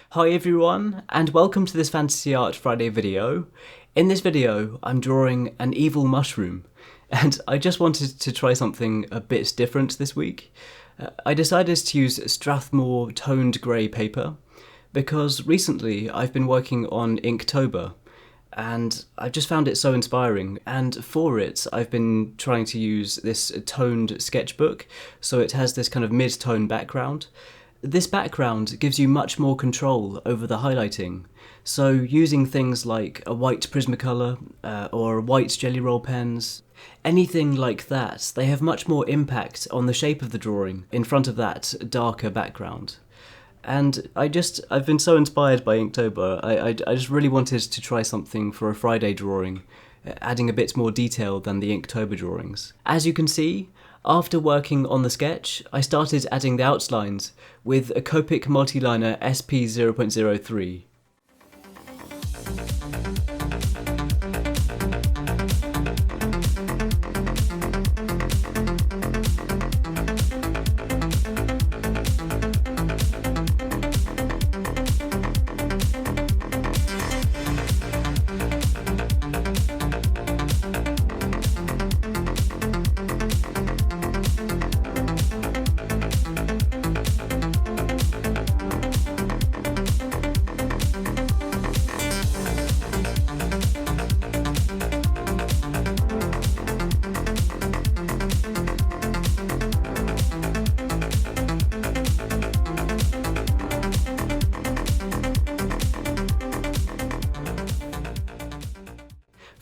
Hi everyone, and welcome to this Fantasy Art Friday video. In this video, I'm drawing an evil mushroom, and I just wanted to try something a bit different this week. I decided to use Strathmore Toned Gray paper, because recently I've been working on Inktober, and I've just found it so inspiring, and for it I've been trying to use this toned sketchbook, so it has this kind of mid-tone background. This background gives you much more control over the highlighting, so using things like a white Prismacolor or white GellyRoll pens, anything like that, they have much more impact on the shape of the drawing in front of that darker background. And I've been so inspired by Inktober, I just really wanted to try something for a Friday drawing, adding a bit more detail than the Inktober drawings. As you can see, after working on the sketch, I started adding the outlines with a Copic Multiliner SP 0.03.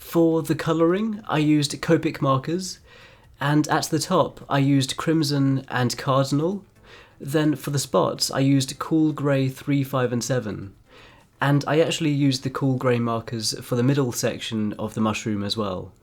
For the colouring, I used Copic Markers, and at the top I used Crimson and Cardinal. Then for the spots I used Cool Grey 3, 5 and 7. And I actually used the Cool Grey markers for the middle section of the mushroom as well.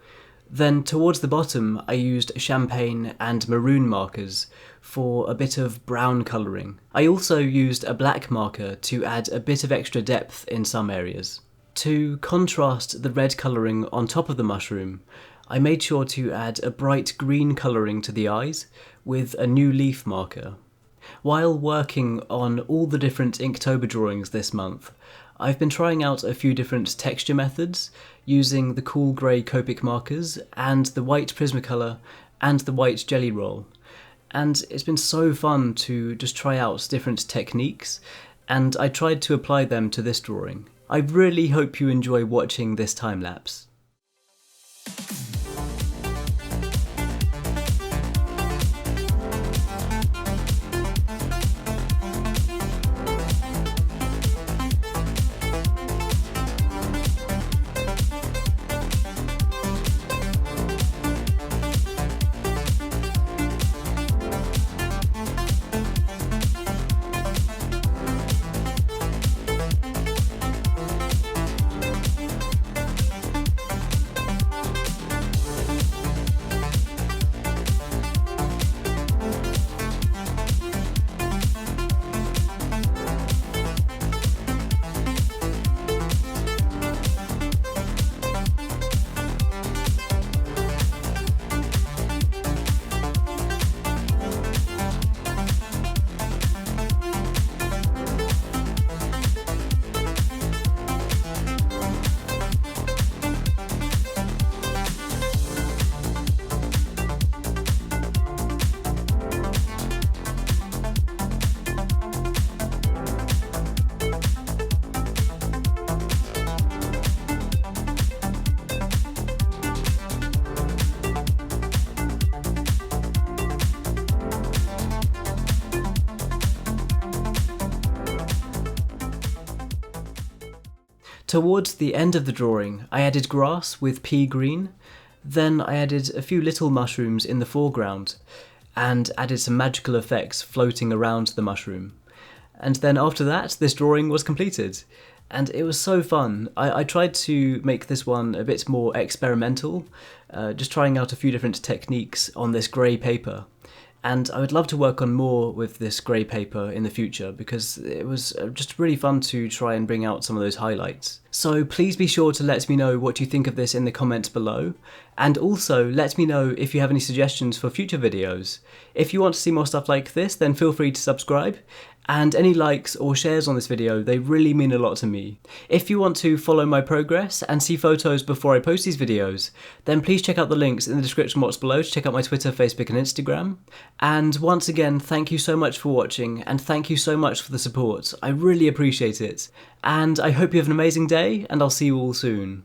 Then towards the bottom I used Champagne and Maroon markers for a bit of brown colouring. I also used a black marker to add a bit of extra depth in some areas. To contrast the red colouring on top of the mushroom, I made sure to add a bright green colouring to the eyes with a new leaf marker. While working on all the different Inktober drawings this month, I've been trying out a few different texture methods using the cool grey Copic markers and the white Prismacolor and the white GellyRoll. And it's been so fun to just try out different techniques, and I tried to apply them to this drawing. I really hope you enjoy watching this time-lapse. Towards the end of the drawing, I added grass with pea green, then I added a few little mushrooms in the foreground, and added some magical effects floating around the mushroom. And then after that, this drawing was completed, and it was so fun. I tried to make this one a bit more experimental, just trying out a few different techniques on this grey paper. And I would love to work on more with this grey paper in the future because it was just really fun to try and bring out some of those highlights. So please be sure to let me know what you think of this in the comments below, and also let me know if you have any suggestions for future videos. If you want to see more stuff like this, then feel free to subscribe, and any likes or shares on this video, they really mean a lot to me. If you want to follow my progress and see photos before I post these videos, then please check out the links in the description box below to check out my Twitter, Facebook and Instagram. And once again, thank you so much for watching, and thank you so much for the support. I really appreciate it. And I hope you have an amazing day, and I'll see you all soon.